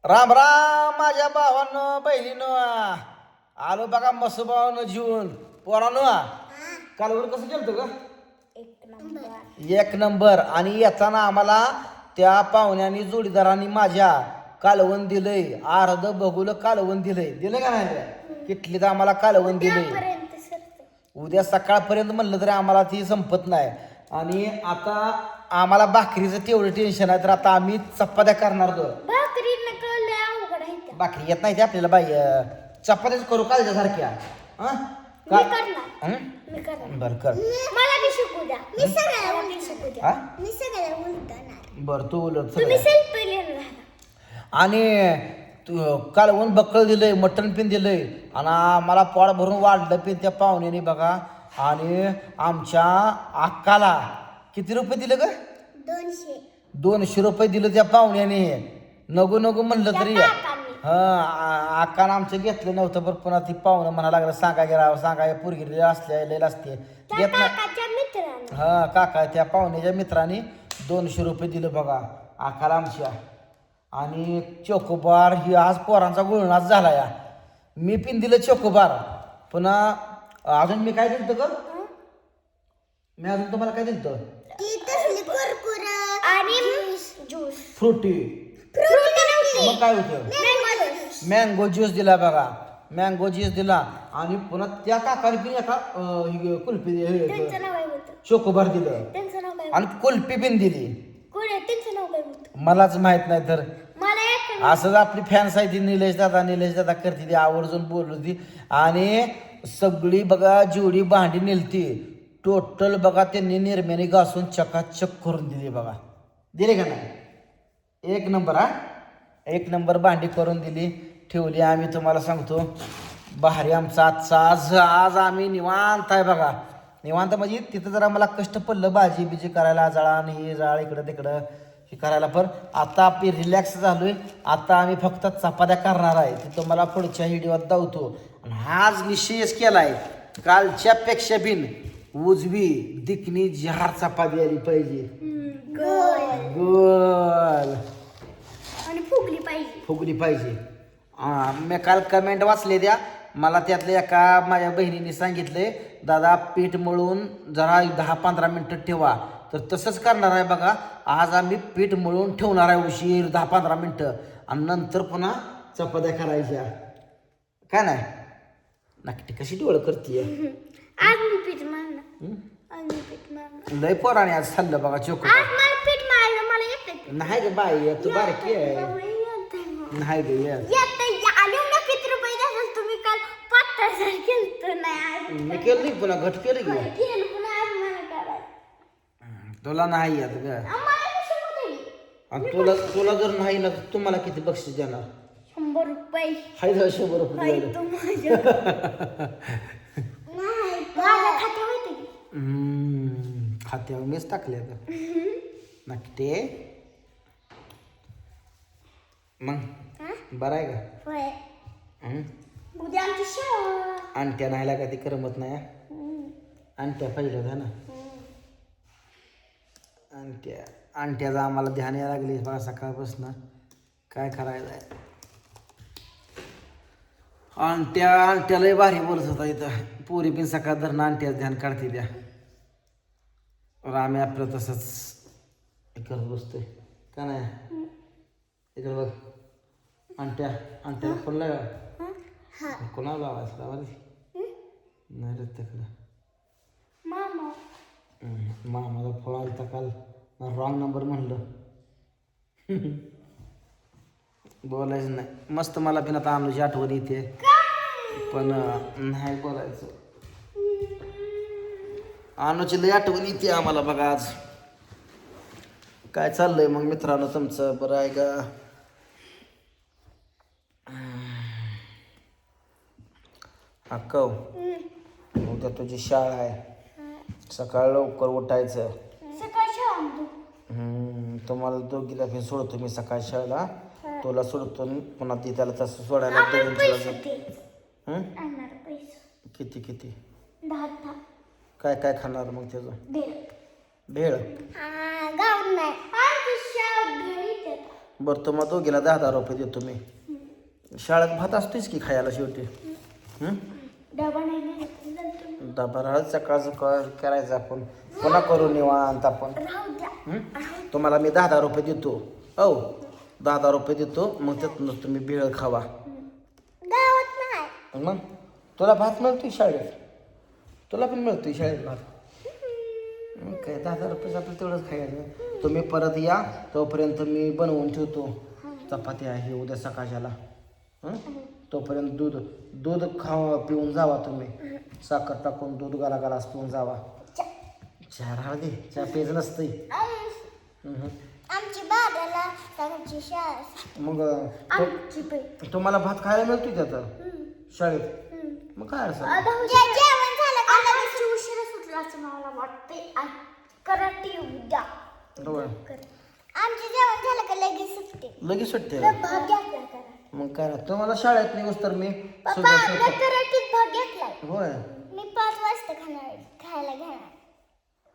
राम राम माझ्या भावानं बहिणीनं आलो बघा मसुबावनं जीवन पोरानं कालवर कसं केलं ग एक नंबर. आणि येताना आम्हाला त्या पाहुण्यानी जोडीदारांनी माझ्या कालवण दिलंय, अर्ध बघूल कालवण दिलंय का नाही किटलीत आम्हाला कालवण दिलंय. उद्या सकाळपर्यंत म्हणलं तरी आम्हाला ती संपत नाही. आणि आता आम्हाला भाकरीचं तेवढं टेन्शन आहे तर आता आम्ही चपात्या करणार होतो. भाकरी येत नाही ते आपल्याला बाई चपात्याच करू कालच्या सारख्या. बर कर बर तू उलट. आणि कालवण बक्कळ दिलंय, मटण पिन दिलंय आणि आम्हाला पोट भरून वाढलं पिन त्या पाहुण्याने बघा. आणि आमच्या अक्काला किती रुपये दिले ग? 200 रुपये दिलं त्या पाहुण्याने. नको नको म्हणलं तरी अक्कानं आमचं घेतलं नव्हतं. बरं पुन्हा ती पाहुणं म्हणायला लागलं सांगा गेला सांगा पोरगी असले असते घेत नाही. हा काका त्या पाहुण्याच्या मित्राने 200 रुपये दिलं बघा अक्काला आमच्या. आणि चोकोबार ही आज पोरांचा गुळणाच झाला या. मी पिन दिलं चोकोबार. पुन्हा अजून मी काय दिलं ग? मी अजून तुम्हाला काय दिलं? फ्रुटी. मग काय होतं? मँगो ज्यूस दिला बघा, मँगो ज्यूस दिला. आणि पुन्हा त्या काकाने पिन एका कुल्फी चोकोबार दिलं आणि कुल्फी पिन दिली. मलाच माहित नाही तर असंच आपली फॅन्स आहे ती निलेश दादा करते ती आवर्जून बोलली ती. आणि सगळी बघा जेवढी भांडी नेलती टोटल बघा त्यांनी निर्म्याने घासून चकाचक करून दिली बघा. दिले का नाही? एक नंबर. एक नंबर भांडी करून दिली ठेवली. आम्ही तुम्हाला सांगतो भारी आमचा आज आम्ही निवांत आहे बघा. निवांत म्हणजे तिथं जरा मला कष्ट पडलं भाजी बिजी करायला, जाळा आणि हे जाळ इकडं तिकडं हे करायला. पण आता आपली रिलॅक्स झालोय. आता आम्ही फक्त चपात्या करणार आहे ते तुम्हाला पुढच्या व्हिडिओत दावतो. आणि आज निश्चयच केलाय कालच्या पेक्षा बिन उजवी दिकनी जहार चपाती आली पाहिजे. गोल आणि फुगली पाहिजे. मी काल कमेंट वाचले द्या मला. त्यातल्या एका माझ्या बहिणीने सांगितले दादा पीठ मळून जरा 10-15 मिनटं ठेवा. तर तसंच करणार आहे बघा. आज आम्ही पीठ मळून ठेवणार आहे उशीर 10-15 मिनटं आणि नंतर पुन्हा चपात्या करायच्या. काय नाही नक्की कशी डोळं करते लय पोराने आज खाल्लं बघा चोको. नाही ग बाई तू बारकी आहे. नाही ग मी केलं नाही पुन्हा घट केलं की तुला नाही येत ग. आणि तुला जर नाही ना तुम्हाला किती बक्षीस देणार? 100 रुपये. हाय 100 रुपये खात्यावर मीच टाकले नक्की. मग बरं आहे का? उद्या आमची शाळा. आणत्या नाहीला का ती करमत नाही. आणत्या पहिलं जा ना. आणत्याचं आम्हाला ध्यान यायला लागली बघा सकाळपासून. काय करायचं आहे? आणत्यालाही भारी बोलत होता इथं. पोरी पण सकाळ धरणं आणत्याच ध्यान काढते द्या. आम्ही आपलं तसंच करत बसतोय का नाही. इकडे बघ आणत्याला फोन लावा. कोणाला लावायचं नाही रे तिकडं. मामाचा फोन आला काल रॉंग नंबर म्हणलं. बोलायचं नाही. मस्त मला पण आता अनुची आठवण येते पण नाही बोलायचं. अनुची लई आठवण येते आम्हाला बघा आज. काय चाललंय मग मित्रांनो तुमचं बरं आहे का? अक्का उद्या तुझी शाळा आहे. सकाळ लवकर उठायचं. तुम्हाला दोघीला पण सोडतो मी सकाळ शाळेला. तुला सोडतो पुन्हा ती त्याला तसं सोडायला किती 10. काय काय खाणार मग त्याचं? भेळ. बरं तुम्हाला दोघीला 10,000 रुपये देतो मी. शाळेत भात असतोच की खायला शेवटी. हं? डबा नाही नेला. डबा राहत सकाळचं करायचं आपण पुन्हा करू निवांत आपण. राहू द्या. हं? तुम्हाला मी 10,000 रुपये देतो. हो 10,000 रुपये देतो. मग त्यातूनच तुम्ही भेळ खावा. गावात नाही. मग तुला भात मिळतोय शाळेत. तुला पण मिळतोय शाळेत भात. मग काय 10,000 रुपये आपलं तेवढंच खायचं. तुम्ही परत या तोपर्यंत मी बनवून ठेवतो. चपाती आहे उद्या सकाळच्याला. हं? तोपर्यंत दूध खावा पिऊन जावा तुम्ही. साखर टाकून दूध गालास पिऊन जावा. चहा राहा दे. चहा प्यायचं नसतंय. आमची बाबाला सांगायची शाळा. मग आमची तुम्हाला भात खायला मिळतोय त्यात शाळेत. मग काय असं जेवण झालं का लगेच उशिरा सुटला असं मला वाटतंय. कराटे उद्या आमचे जेवण झालं का लगेच सुटते. लगेच सुटते. भाग घेतला करा. मग काय तुम्हाला शाळेत नाही तर मी पप्पा आपल्या कराटीत भाग घेतलाय. होय मी 5 वाजता खायला घेणार.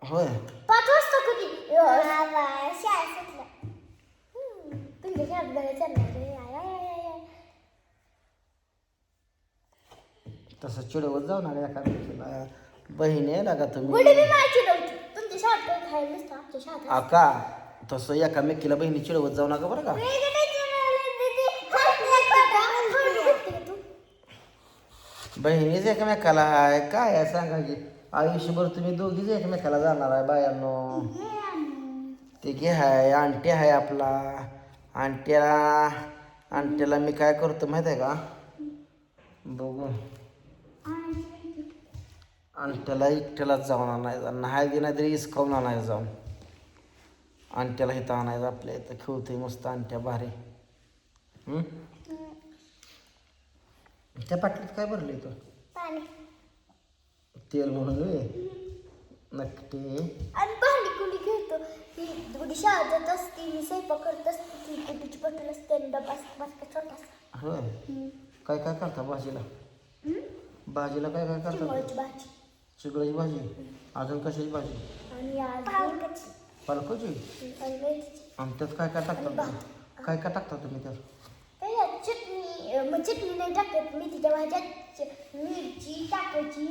होय 5 वाजता कधी शाळा सुटला. तुमच्या शाळेत बरं चालणार. तसं चिडवत जाऊ ना एका बहीण आहे ना का तुम्ही. गुढी बी माझी नव्हती. तुमच्या शाळेत खायला नसतं. आमच्या शाळेत आका तसं एकामेकीला बहिणी चिडवत जाऊ नका बरं का. बहिणीच एकमेकाला आहे काय आहे सांगा की. आयुष्यभर तुम्ही दोघीच एकमेकाला जाणार आहे बायांनो. ते घे आहे आंटी आहे आपला. आंटीला मी काय करतो माहिती आहे का. बघू आंटीला एकट्यालाच जाऊन आणायचं. नाही तरी इसकावून आणायचं जाऊन. आंट्याला इथं आणायचं आपल्या इथं खेळतोय मस्त आंट्या भारी. त्या पाटलीत काय भरले तू. पाणी तेल म्हणून नक्की. आणि भांडी कुणी घेतो. ती गुढी शाळेत जात असते. मी स्वयंपाक करत असते. ती गुढीची बॉटल असते आणि डबा असते छोटासा. होय काय काय करता भाजीला. भाजीला काय काय करता. चिंबळची भाजी. चिगळाची भाजी. अजून कशाची भाजी. आणि पालकाची. आणि त्यात काय काय टाकता. काय काय टाकता तुम्ही त्यात. चटणी नाही टाकत. मेथीच्या भाज्यात मिरची टाकायची.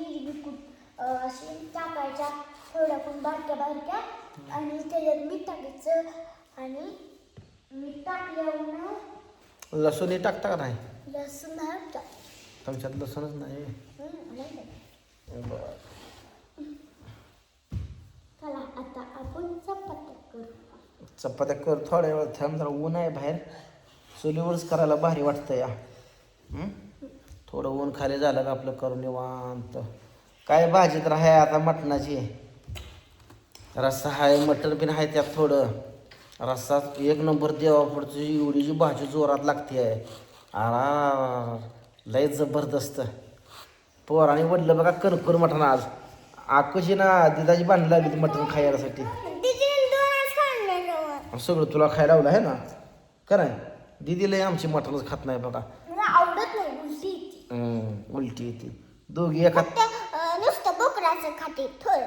अशी टाकायच्या थोड्या पण बारक्या आणि त्याच्यात मीठ टाकायचं. आणि मीठ टाकल्यावर लसूण टाकता का नाही. लसूण नाही तुमच्यात लसूणच नाही. बरं चला आता आपण चपात्या करू. चपात्या कर थोड्या वेळ थांब जरा. ऊन आहे बाहेर. चुलीवरच करायला भारी वाटतं या. थोडं ऊन खाली झालं का आपलं करून निवांत. काय भाजी तर आहे आता मटणाची. रस्सा आहे मटण पण आहे त्यात थोडं. रस्सा 1 नंबर देवा पुढची एवढी जी भाजी जोरात लागते आहे. लय जबरदस्त. पोराने वडलं बघा कणकूर मटण आज. आकुशी ना दिदाची भांडण लागली ती मटण खायसाठी. सगळं तुला खायला लावलं आहे ना. काय दिदीला आमची मटणच खात नाही बघा. आवडत नाही. उलटी येते. उलटी येते. दोघी एका नुसतं बोकडाचं खाते थोडं.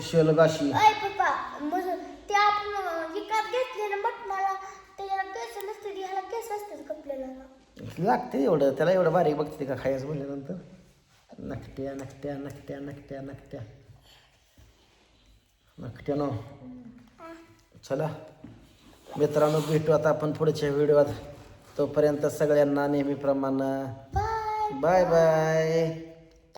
शेलगाशी. पप्पा मग ते आपण विकत घेतलेलं मटणाला त्याला केस नसते. ह्याला केस असतात कपलेला. लागते एवढं त्याला एवढं बारीक बघते का खायचं म्हणल्यानंतर. नकट्या नकट्या नकट्या नकट्या नकट्या नकट्या न. चला मित्रांनो भेटू आता आपण पुढच्या व्हिडिओत. तोपर्यंत सगळ्यांना नेहमीप्रमाणे बाय बाय.